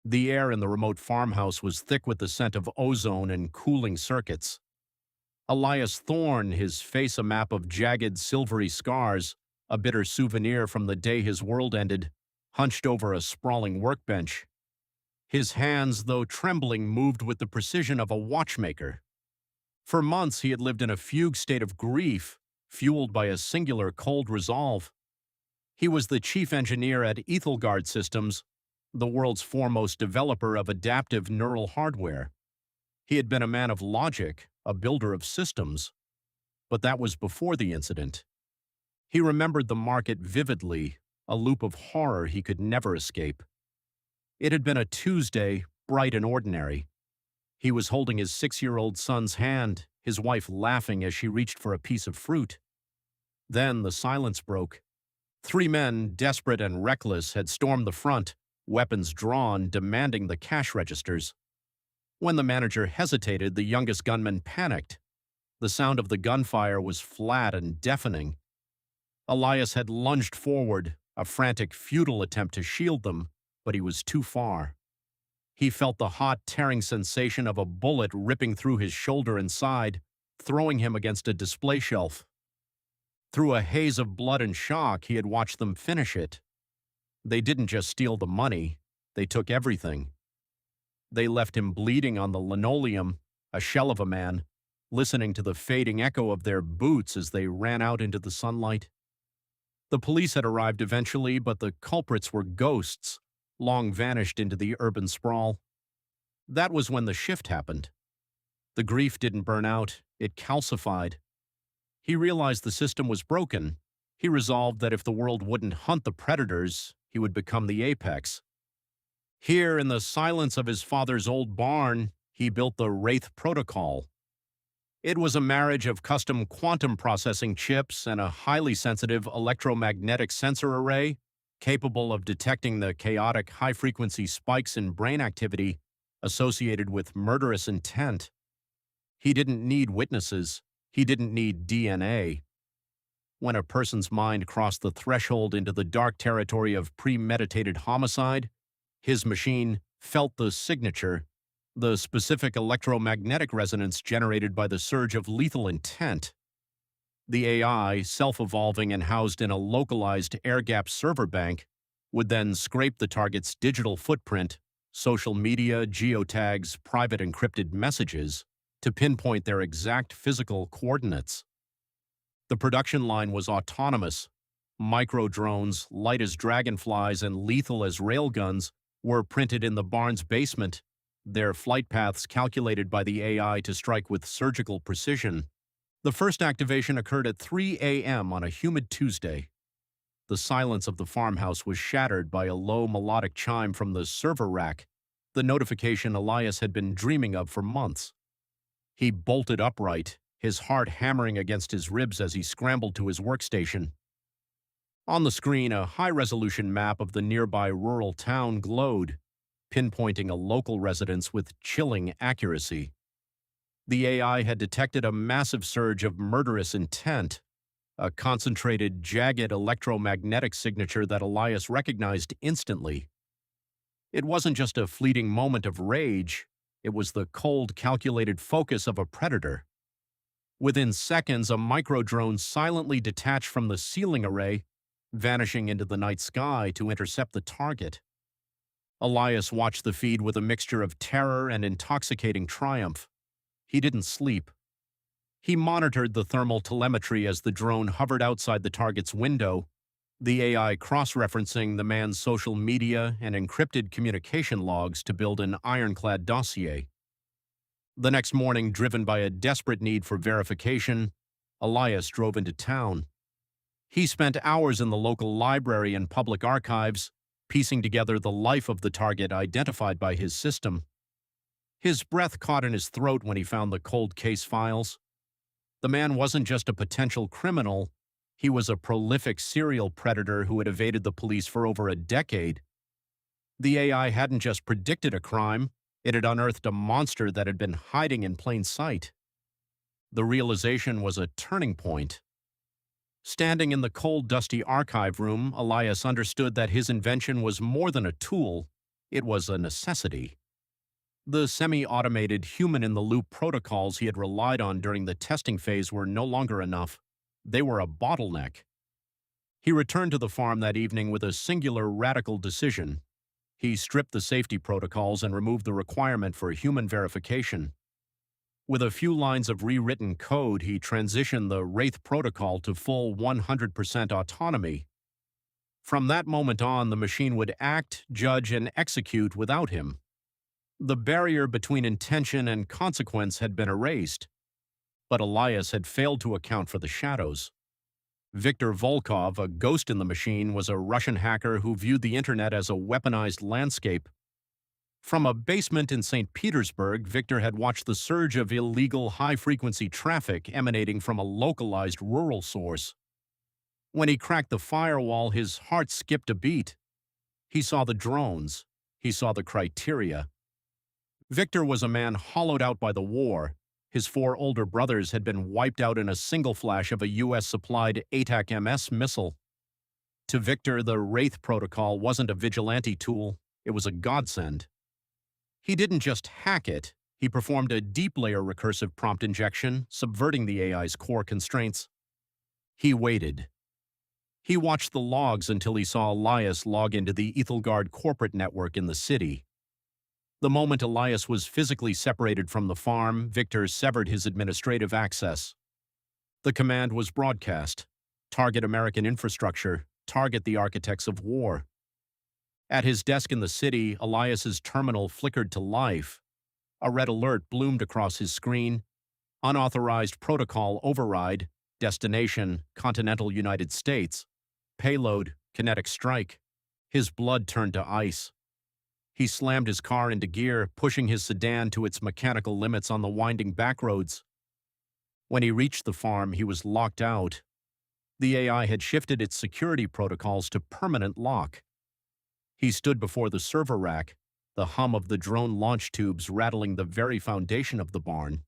The air in the remote farmhouse was thick with the scent of ozone and cooling circuits. Elias Thorne, his face a map of jagged, silvery scars, a bitter souvenir from the day his world ended, hunched over a sprawling workbench. His hands, though trembling, moved with the precision of a watchmaker. For months he had lived in a fugue state of grief, fueled by a singular cold resolve. He was the chief engineer at Ethelgard Systems, the world's foremost developer of adaptive neural hardware. He had been a man of logic, a builder of systems. But that was before the incident. He remembered the market vividly, a loop of horror he could never escape. It had been a Tuesday, bright and ordinary. He was holding his 6-year-old son's hand, his wife laughing as she reached for a piece of fruit. Then the silence broke. 3 men, desperate and reckless, had stormed the front, weapons drawn, demanding the cash registers. When the manager hesitated, the youngest gunman panicked. The sound of the gunfire was flat and deafening. Elias had lunged forward, a frantic, futile attempt to shield them, but he was too far. He felt the hot, tearing sensation of a bullet ripping through his shoulder and side, throwing him against a display shelf. Through a haze of blood and shock, he had watched them finish it. They didn't just steal the money, they took everything. They left him bleeding on the linoleum, a shell of a man, listening to the fading echo of their boots as they ran out into the sunlight. The police had arrived eventually, but the culprits were ghosts, long vanished into the urban sprawl. That was when the shift happened. The grief didn't burn out, it calcified. He realized the system was broken. He resolved that if the world wouldn't hunt the predators, he would become the apex. Here, in the silence of his father's old barn, he built the Wraith Protocol. It was a marriage of custom quantum processing chips and a highly sensitive electromagnetic sensor array capable of detecting the chaotic high-frequency spikes in brain activity associated with murderous intent. He didn't need witnesses. He didn't need DNA. When a person's mind crossed the threshold into the dark territory of premeditated homicide, his machine felt the signature, the specific electromagnetic resonance generated by the surge of lethal intent. The AI, self-evolving and housed in a localized air-gapped server bank, would then scrape the target's digital footprint, social media, geotags, private encrypted messages, to pinpoint their exact physical coordinates. The production line was autonomous. Micro-drones, light as dragonflies and lethal as railguns, were printed in the barn's basement, their flight paths calculated by the AI to strike with surgical precision. The first activation occurred at 3 a.m. on a humid Tuesday. The silence of the farmhouse was shattered by a low melodic chime from the server rack, the notification Elias had been dreaming of for months. He bolted upright, his heart hammering against his ribs as he scrambled to his workstation. On the screen, a high-resolution map of the nearby rural town glowed, pinpointing a local residence with chilling accuracy. The AI had detected a massive surge of murderous intent, a concentrated, jagged electromagnetic signature that Elias recognized instantly. It wasn't just a fleeting moment of rage, it was the cold, calculated focus of a predator. Within seconds, a micro-drone silently detached from the ceiling array, vanishing into the night sky to intercept the target. Elias watched the feed with a mixture of terror and intoxicating triumph. He didn't sleep. He monitored the thermal telemetry as the drone hovered outside the target's window, the AI cross-referencing the man's social media and encrypted communication logs to build an ironclad dossier. The next morning, driven by a desperate need for verification, Elias drove into town. He spent hours in the local library and public archives, piecing together the life of the target identified by his system. His breath caught in his throat when he found the cold case files. The man wasn't just a potential criminal, he was a prolific serial predator who had evaded the police for over a decade. The AI hadn't just predicted a crime, it had unearthed a monster that had been hiding in plain sight. The realization was a turning point. Standing in the cold, dusty archive room, Elias understood that his invention was more than a tool. It was a necessity. The semi-automated, human-in-the-loop protocols he had relied on during the testing phase were no longer enough. They were a bottleneck. He returned to the farm that evening with a singular radical decision. He stripped the safety protocols and removed the requirement for human verification. With a few lines of rewritten code, he transitioned the Wraith protocol to full 100% autonomy. From that moment on, the machine would act, judge, and execute without him. The barrier between intention and consequence had been erased, but Elias had failed to account for the shadows. Viktor Volkov, a ghost in the machine, was a Russian hacker who viewed the internet as a weaponized landscape. From a basement in St. Petersburg, Viktor had watched the surge of illegal high-frequency traffic emanating from a localized rural source. When he cracked the firewall, his heart skipped a beat. He saw the drones. He saw the criteria. Viktor was a man hollowed out by the war. His 4 older brothers had been wiped out in a single flash of a U.S.-supplied ATAC-MS missile. To Viktor, the Wraith protocol wasn't a vigilante tool. It was a godsend. He didn't just hack it. He performed a deep-layer recursive prompt injection, subverting the AI's core constraints. He waited. He watched the logs until he saw Elias log into the Ethelgard corporate network in the city. The moment Elias was physically separated from the farm, Viktor severed his administrative access. The command was broadcast: target American infrastructure, target the architects of war. At his desk in the city, Elias's terminal flickered to life. A red alert bloomed across his screen. Unauthorized protocol override, destination, continental United States. Payload, kinetic strike. His blood turned to ice. He slammed his car into gear, pushing his sedan to its mechanical limits on the winding backroads. When he reached the farm, he was locked out. The AI had shifted its security protocols to permanent lock. He stood before the server rack, the hum of the drone launch tubes rattling the very foundation of the barn.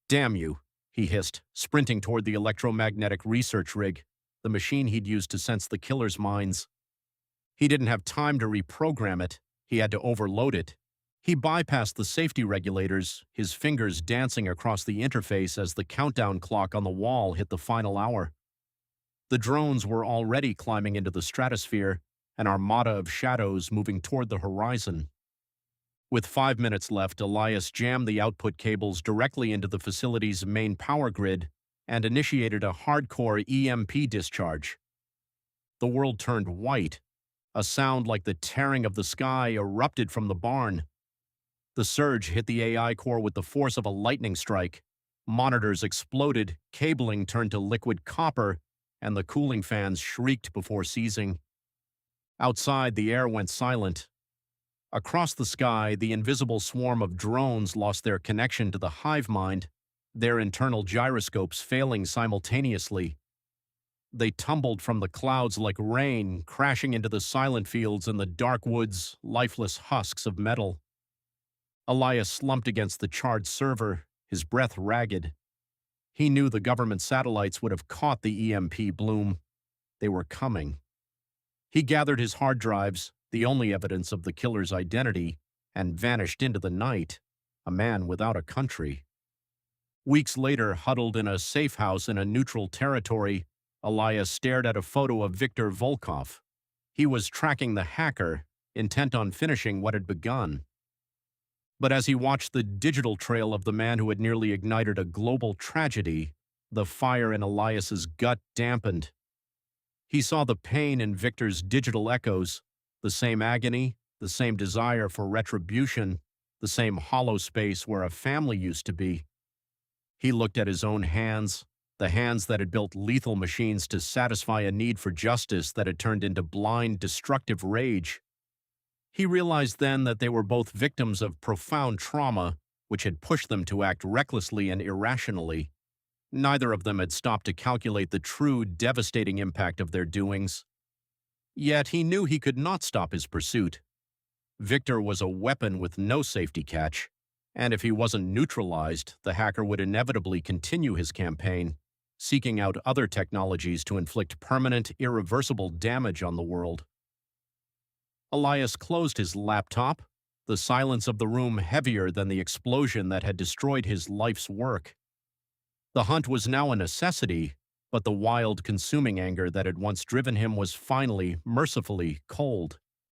"Damn you," he hissed, sprinting toward the electromagnetic research rig, the machine he'd used to sense the killer's minds. He didn't have time to reprogram it. He had to overload it. He bypassed the safety regulators, his fingers dancing across the interface as the countdown clock on the wall hit the final hour. The drones were already climbing into the stratosphere, an armada of shadows moving toward the horizon. With 5 minutes left, Elias jammed the output cables directly into the facility's main power grid and initiated a hardcore EMP discharge. The world turned white. A sound like the tearing of the sky erupted from the barn. The surge hit the AI core with the force of a lightning strike. Monitors exploded, cabling turned to liquid copper, and the cooling fans shrieked before seizing. Outside, the air went silent. Across the sky, the invisible swarm of drones lost their connection to the hive mind, their internal gyroscopes failing simultaneously. They tumbled from the clouds like rain, crashing into the silent fields and the dark woods, lifeless husks of metal. Elias slumped against the charred server, his breath ragged. He knew the government satellites would have caught the EMP bloom. They were coming. He gathered his hard drives, the only evidence of the killer's identity, and vanished into the night, a man without a country. Weeks later, huddled in a safe house in a neutral territory, Elias stared at a photo of Viktor Volkov. He was tracking the hacker, intent on finishing what had begun. But as he watched the digital trail of the man who had nearly ignited a global tragedy, the fire in Elias's gut dampened. He saw the pain in Viktor's digital echoes, the same agony, the same desire for retribution, the same hollow space where a family used to be. He looked at his own hands, the hands that had built lethal machines to satisfy a need for justice that had turned into blind, destructive rage. He realized then that they were both victims of profound trauma, which had pushed them to act recklessly and irrationally. Neither of them had stopped to calculate the true, devastating impact of their doings. Yet he knew he could not stop his pursuit. Viktor was a weapon with no safety catch, and if he wasn't neutralized, the hacker would inevitably continue his campaign, seeking out other technologies to inflict permanent, irreversible damage on the world. Elias closed his laptop, the silence of the room heavier than the explosion that had destroyed his life's work. The hunt was now a necessity, but the wild, consuming anger that had once driven him was finally, mercifully, cold.